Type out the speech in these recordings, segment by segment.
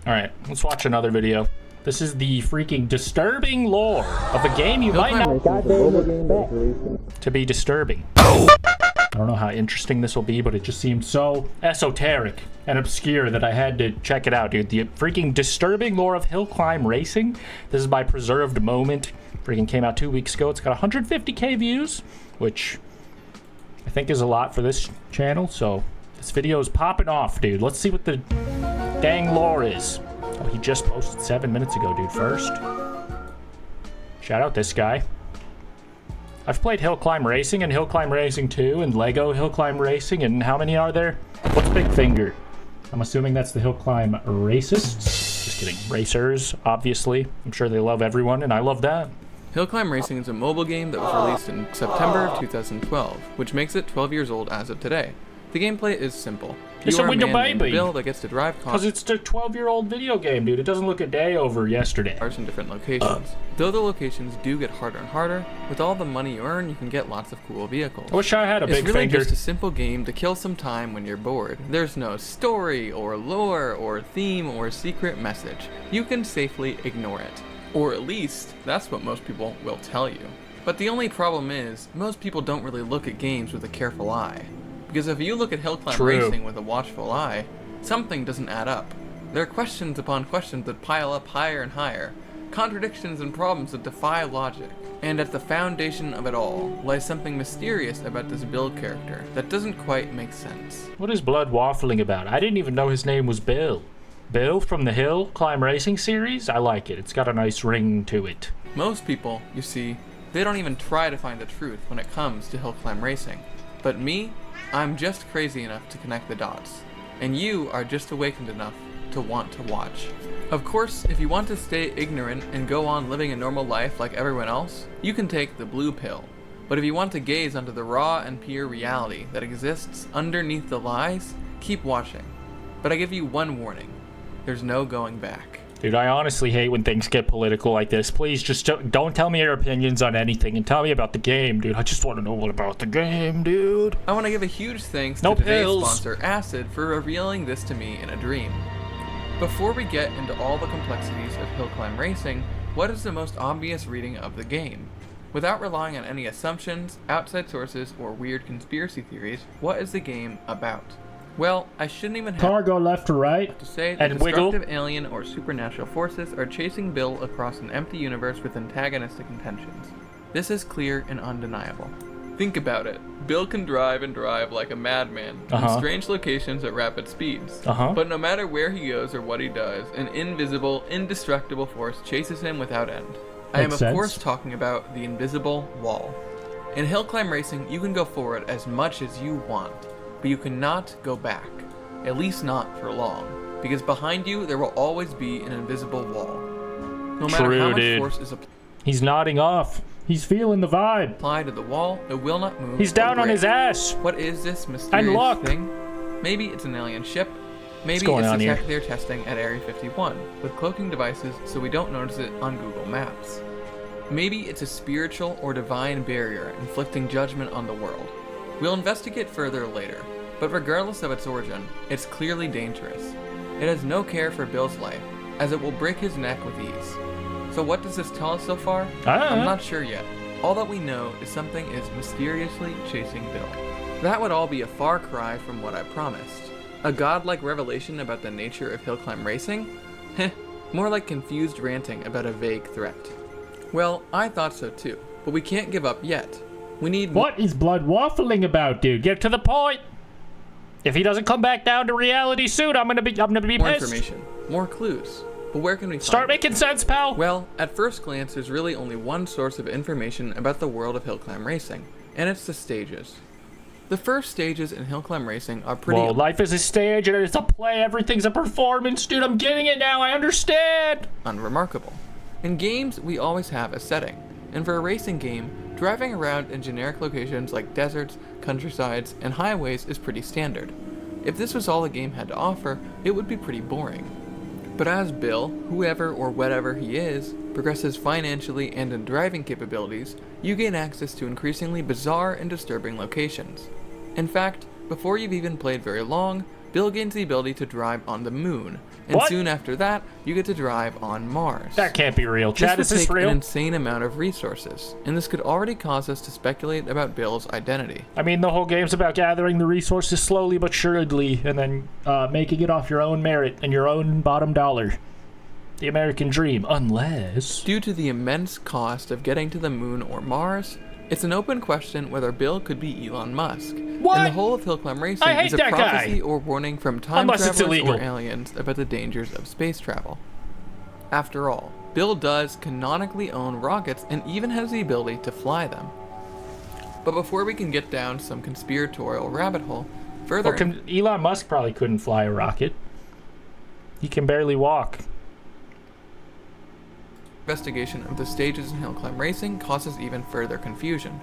Alright, let's watch another video. This is the freaking disturbing lore of a game you might not to be disturbing. I don't know how interesting this will be, but it just seemed so esoteric and obscure that I had to check it out, dude. The freaking disturbing lore of hill climb racing. This is by Preserved Moment. Freaking came out 2 weeks ago. It's got 150k views, which I think is a lot for this channel, so this video is popping off, dude. Let's see what the dang lore is. Oh, he just posted 7 minutes ago, dude. First, shout out this guy. I've played Hill Climb Racing and Hill Climb Racing 2 and Lego Hill Climb Racing, and how many are there? What's Big Finger? I'm assuming that's the Hill Climb racists. Just kidding. Racers, obviously. I'm sure they love everyone, and I love that. Hill Climb Racing is a mobile game that was released in September of 2012, which makes it 12 years old as of today. The gameplay is simple. It's a window baby. Bill that gets to drive cars. Because it's a 12-year-old video game, dude. It doesn't look a day over yesterday. In different locations. Though the locations do get harder and harder, with all the money you earn, you can get lots of cool vehicles. I wish I had a big finger. It's really just a simple game to kill some time when you're bored. There's no story, or lore, or theme, or secret message. You can safely ignore it. Or at least, that's what most people will tell you. But the only problem is, most people don't really look at games with a careful eye. Because if you look at Hill Climb Racing with a watchful eye, something doesn't add up. There are questions upon questions that pile up higher and higher, contradictions and problems that defy logic. And at the foundation of it all lies something mysterious about this Bill character that doesn't quite make sense. What is Blood waffling about? I didn't even know his name was Bill. Bill from the Hill Climb Racing series? I like it. It's got a nice ring to it. Most people, you see, they don't even try to find the truth when it comes to Hill Climb Racing. But me, I'm just crazy enough to connect the dots. And you are just awakened enough to want to watch. Of course, if you want to stay ignorant and go on living a normal life like everyone else, you can take the blue pill. But if you want to gaze onto the raw and pure reality that exists underneath the lies, keep watching. But I give you one warning. There's no going back. Dude, I honestly hate when things get political like this. Please just don't tell me your opinions on anything and tell me about the game, dude. I just want to know what about the game, dude. I want to give a huge thanks to today's sponsor, Acid, for revealing this to me in a dream. Before we get into all the complexities of Hill Climb Racing, what is the most obvious reading of the game? Without relying on any assumptions, outside sources, or weird conspiracy theories, what is the game about? Well, I shouldn't even have cargo left to right to say that destructive alien or supernatural forces are chasing Bill across an empty universe with antagonistic intentions. This is clear and undeniable. Think about it. Bill can drive and drive like a madman in strange locations at rapid speeds. But no matter where he goes or what he does, an invisible, indestructible force chases him without end. I am of course talking about the invisible wall. In Hill Climb Racing, you can go forward as much as you want. But you cannot go back, at least not for long, because behind you there will always be an invisible wall. No matter how much force is applied. He's nodding off. He's feeling the vibe. Applied to the wall, it will not move. He's down on his ass. What is this mysterious thing? Maybe it's an alien ship. Maybe it's the tech they're testing at Area 51 with cloaking devices so we don't notice it on Google Maps. Maybe it's a spiritual or divine barrier inflicting judgment on the world. We'll investigate further later, but regardless of its origin, it's clearly dangerous. It has no care for Bill's life, as it will break his neck with ease. So what does this tell us so far? I'm not sure yet. All that we know is something is mysteriously chasing Bill. That would all be a far cry from what I promised. A godlike revelation about the nature of Hill Climb Racing? Heh, more like confused ranting about a vague threat. Well, I thought so too, but we can't give up yet. We need. What is Blood waffling about, dude? Get to the point. If he doesn't come back down to reality soon, I'm gonna be pissed. More information, more clues. But where can we start making sense, pal? Well, at first glance, there's really only one source of information about the world of Hill Climb Racing, and it's the stages. The first stages in Hill Climb Racing are pretty. Whoa, life is a stage and it's a play. Everything's a performance, dude. I'm getting it now. I understand. Unremarkable. In games, we always have a setting, and for a racing game, driving around in generic locations like deserts, countrysides, and highways is pretty standard. If this was all the game had to offer, it would be pretty boring. But as Bill, whoever or whatever he is, progresses financially and in driving capabilities, you gain access to increasingly bizarre and disturbing locations. In fact, before you've even played very long, Bill gains the ability to drive on the moon, and What? soon after that, you get to drive on Mars. That can't be real. Chad, is This this would take real? an insane amount of resources, and this could already cause us to speculate about Bill's identity. I mean, the whole game's about gathering the resources slowly but surely, and then making it off your own merit and your own bottom dollar. The American dream, unless... Due to the immense cost of getting to the moon or Mars, it's an open question whether Bill could be Elon Musk. What? And the whole of Hill Climb Racing I hate is a that guy. prophecy or warning from time Unless it's travelers illegal. or aliens about the dangers of space travel. After all, Bill does canonically own rockets and even has the ability to fly them. But before we can get down some conspiratorial rabbit hole, further... Elon Musk probably couldn't fly a rocket. He can barely walk. Investigation of the stages in Hill Climb Racing causes even further confusion.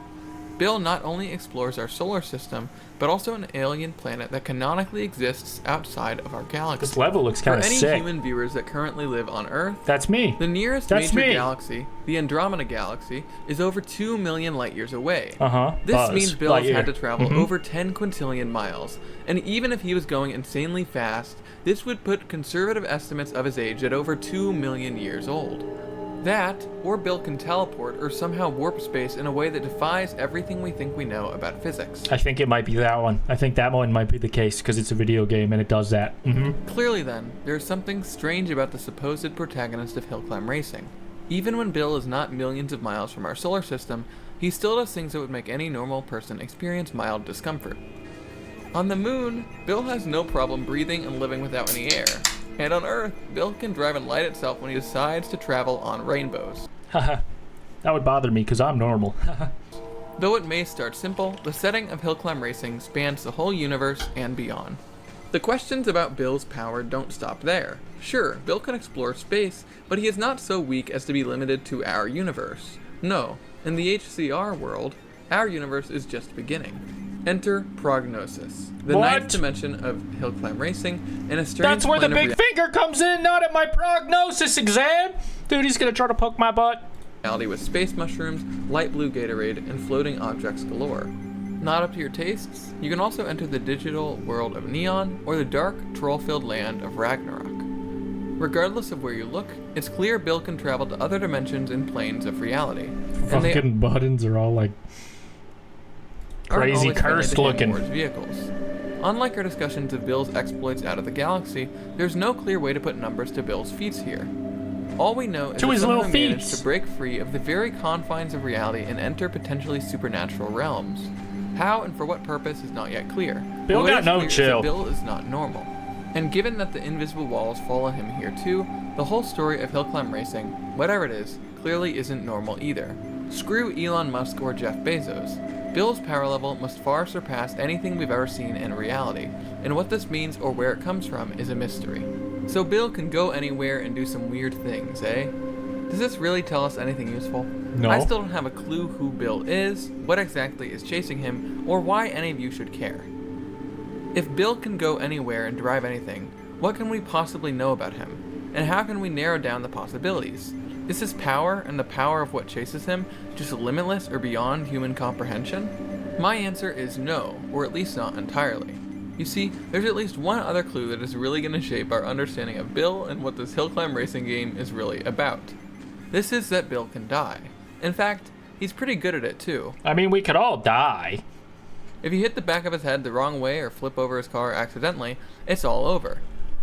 Bill not only explores our solar system, but also an alien planet that canonically exists outside of our galaxy. This level looks kind of sick. For any human viewers that currently live on Earth, That's me. the nearest major galaxy, the Andromeda Galaxy, is over 2 million light years away. This means Bill has had to travel over 10 quintillion miles, and even if he was going insanely fast, this would put conservative estimates of his age at over 2 million years old. That, or Bill can teleport or somehow warp space in a way that defies everything we think we know about physics. I think it might be that one. I think that one might be the case because it's a video game and it does that. Clearly then, there's something strange about the supposed protagonist of Hill Climb Racing. Even when Bill is not millions of miles from our solar system, he still does things that would make any normal person experience mild discomfort. On the moon, Bill has no problem breathing and living without any air. And on Earth, Bill can drive and light itself when he decides to travel on rainbows. Haha. That would bother me because I'm normal. Though it may start simple, the setting of Hill Climb Racing spans the whole universe and beyond. The questions about Bill's power don't stop there. Sure, Bill can explore space, but he is not so weak as to be limited to our universe. No, in the HCR world, our universe is just beginning. Enter Prognosis, the ninth dimension of Hill Climb Racing, and a strange That's where the big finger comes in, not at my prognosis exam! Dude, he's gonna try to poke my butt. Reality with space mushrooms, light blue Gatorade, and floating objects galore. Not up to your tastes? You can also enter the digital world of Neon, or the dark, troll-filled land of Ragnarok. Regardless of where you look, it's clear Bill can travel to other dimensions and planes of reality. Fucking buttons are all like... crazy cursed looking. Vehicles. Unlike our discussions of Bill's exploits out of the galaxy, there's no clear way to put numbers to Bill's feats here. All we know is that someone managed to break free of the very confines of reality and enter potentially supernatural realms. How and for what purpose is not yet clear. Bill got no chill. Bill is not normal. And given that the invisible walls follow him here too, the whole story of Hill Climb Racing, whatever it is, clearly isn't normal either. Screw Elon Musk or Jeff Bezos. Bill's power level must far surpass anything we've ever seen in reality, and what this means or where it comes from is a mystery. So Bill can go anywhere and do some weird things, eh? Does this really tell us anything useful? No. I still don't have a clue who Bill is, what exactly is chasing him, or why any of you should care. If Bill can go anywhere and drive anything, what can we possibly know about him? And how can we narrow down the possibilities? Is his power and the power of what chases him just limitless or beyond human comprehension? My answer is no, or at least not entirely. You see, there's at least one other clue that is really going to shape our understanding of Bill and what this Hill Climb Racing game is really about. This is that Bill can die. In fact, he's pretty good at it too. I mean, we could all die. If you hit the back of his head the wrong way or flip over his car accidentally, it's all over.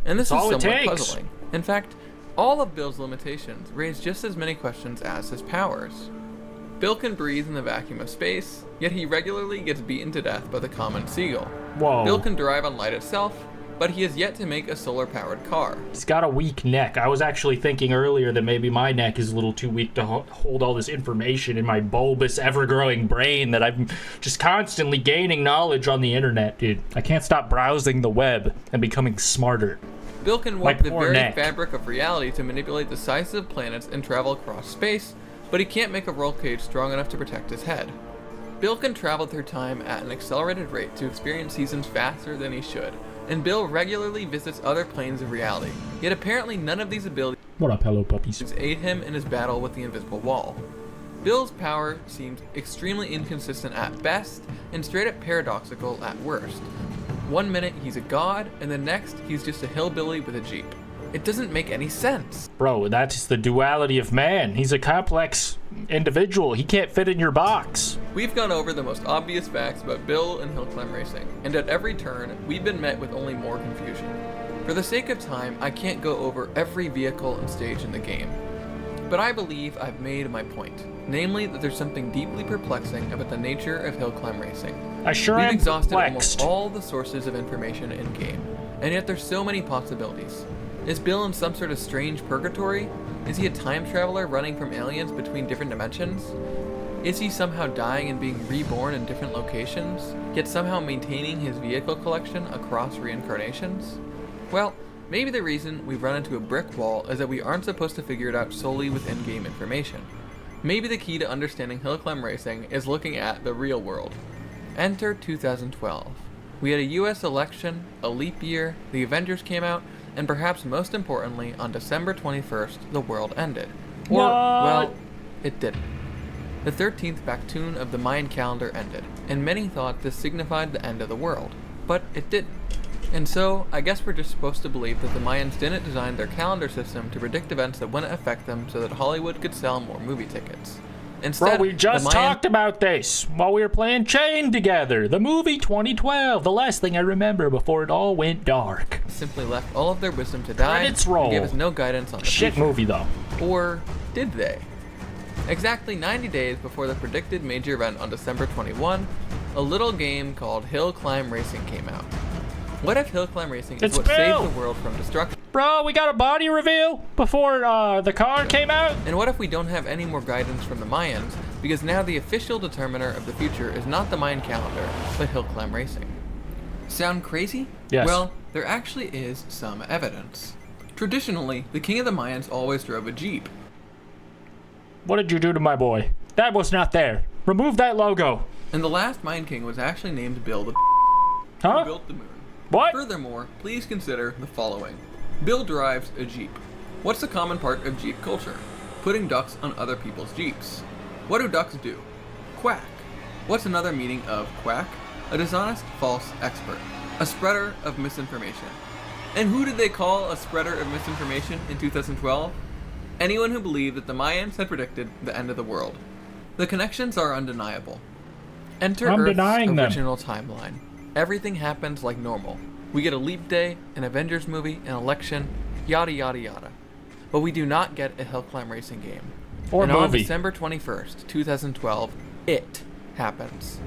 And this is somewhat puzzling. In fact, all of Bill's limitations raise just as many questions as his powers. Bill can breathe in the vacuum of space, yet he regularly gets beaten to death by the common seagull. Whoa. Bill can drive on light itself, but he has yet to make a solar-powered car. He's got a weak neck. I was actually thinking earlier that maybe my neck is a little too weak to hold all this information in my bulbous, ever-growing brain that I'm just constantly gaining knowledge on the internet, dude. I can't stop browsing the web and becoming smarter. Bill can warp the very fabric of reality to manipulate the sizes of planets and travel across space, but he can't make a roll cage strong enough to protect his head. Bill can travel through time at an accelerated rate to experience seasons faster than he should, and Bill regularly visits other planes of reality, yet apparently none of these abilities what up, hello puppies, aid him in his battle with the invisible wall. Bill's power seems extremely inconsistent at best, and straight up paradoxical at worst. One minute he's a god, and the next he's just a hillbilly with a Jeep. It doesn't make any sense. Bro, that's the duality of man. He's a complex individual. He can't fit in your box. We've gone over the most obvious facts about Bill and hill climb racing, and at every turn, we've been met with only more confusion. For the sake of time, I can't go over every vehicle and stage in the game. But I believe I've made my point, namely that there's something deeply perplexing about the nature of hill climb racing. I sure We've am exhausted perplexed. almost all the sources of information in-game, and yet there's so many possibilities. Is Bill in some sort of strange purgatory? Is he a time traveler running from aliens between different dimensions? Is he somehow dying and being reborn in different locations, yet somehow maintaining his vehicle collection across reincarnations? Well, maybe the reason we've run into a brick wall is that we aren't supposed to figure it out solely with in-game information. Maybe the key to understanding hill climb racing is looking at the real world. Enter 2012. We had a US election, a leap year, the Avengers came out, and perhaps most importantly, on December 21st, the world ended. Or, well, it didn't. The 13th Bactune of the Mayan calendar ended, and many thought this signified the end of the world. But it didn't. And so, I guess we're just supposed to believe that the Mayans didn't design their calendar system to predict events that wouldn't affect them so that Hollywood could sell more movie tickets. Instead, bro, we just talked about this while we were playing Chain together. The movie 2012, the last thing I remember before it all went dark. Simply left all of their wisdom to die. Credits roll. And gave us no guidance on the shit future. Movie though. Or did they? Exactly 90 days before the predicted major event on December 21, a little game called Hill Climb Racing came out. What if hill climb racing is what saved the world from destruction? Bro, we got a body reveal before the car came out? And what if we don't have any more guidance from the Mayans, because now the official determiner of the future is not the Mayan calendar, but hill climb racing? Sound crazy? Yes. Well, there actually is some evidence. Traditionally, the king of the Mayans always drove a Jeep. What did you do to my boy? That was not there. Remove that logo. And the last Mayan king was actually named Bill the Huh? who built the moon. What? Furthermore, please consider the following. Bill drives a Jeep. What's the common part of Jeep culture? Putting ducks on other people's Jeeps. What do ducks do? Quack. What's another meaning of quack? A dishonest, false expert. A spreader of misinformation. And who did they call a spreader of misinformation in 2012? Anyone who believed that the Mayans had predicted the end of the world. The connections are undeniable. Enter I'm Earth's denying them. original timeline. Everything happens like normal. We get a leap day, an Avengers movie, an election, yada yada yada. But we do not get a hill climb racing game. Or and movie. on December 21st, 2012, it happens.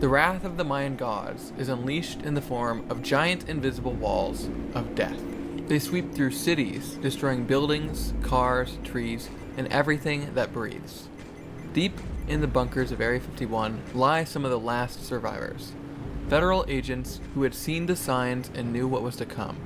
The wrath of the Mayan gods is unleashed in the form of giant invisible walls of death. They sweep through cities, destroying buildings, cars, trees, and everything that breathes. Deep in the bunkers of Area 51 lie some of the last survivors. Federal agents who had seen the signs and knew what was to come.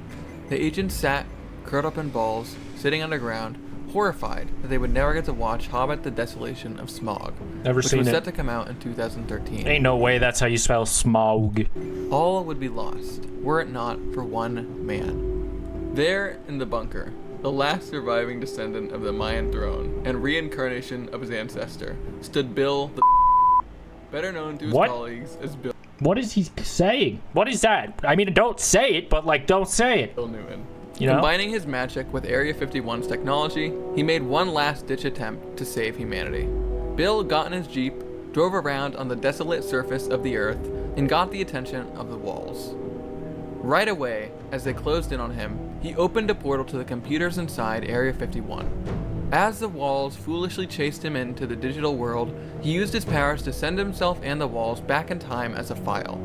The agents sat, curled up in balls, sitting underground, horrified that they would never get to watch Hobbit: The Desolation of Smog, Never seen which was it. set to come out in 2013. Ain't no way that's how you spell smog. All would be lost, were it not for one man. There in the bunker, the last surviving descendant of the Mayan throne and reincarnation of his ancestor, stood Bill the better known to his colleagues as Bill. What is he saying? What is that? I mean, don't say it, but like, don't say it. Bill Newman. You know? Combining his magic with Area 51's technology, he made one last-ditch attempt to save humanity. Bill got in his Jeep, drove around on the desolate surface of the Earth, and got the attention of the walls. Right away, as they closed in on him, he opened a portal to the computers inside Area 51. As the walls foolishly chased him into the digital world, he used his powers to send himself and the walls back in time as a file.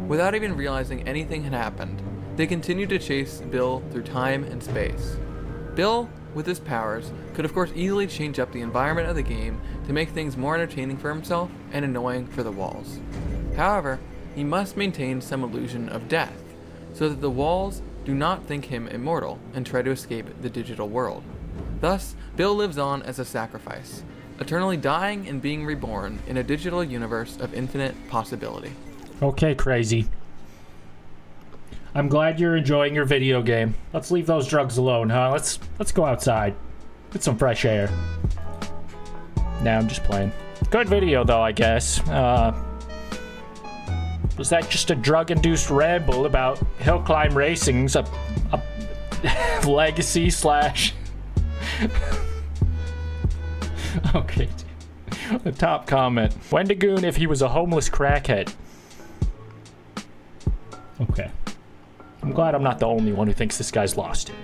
Without even realizing anything had happened, they continued to chase Bill through time and space. Bill, with his powers, could of course easily change up the environment of the game to make things more entertaining for himself and annoying for the walls. However, he must maintain some illusion of death, so that the walls do not think him immortal and try to escape the digital world. Thus, Bill lives on as a sacrifice, eternally dying and being reborn in a digital universe of infinite possibility. Okay, crazy. I'm glad you're enjoying your video game. Let's leave those drugs alone, huh? Let's go outside. Get some fresh air. Nah, I'm just playing. Good video, though, I guess. Was that just a drug-induced ramble about hill climb racing's a legacy slash... Okay. The top comment. Wendigoon if he was a homeless crackhead. Okay. I'm glad I'm not the only one who thinks this guy's lost it.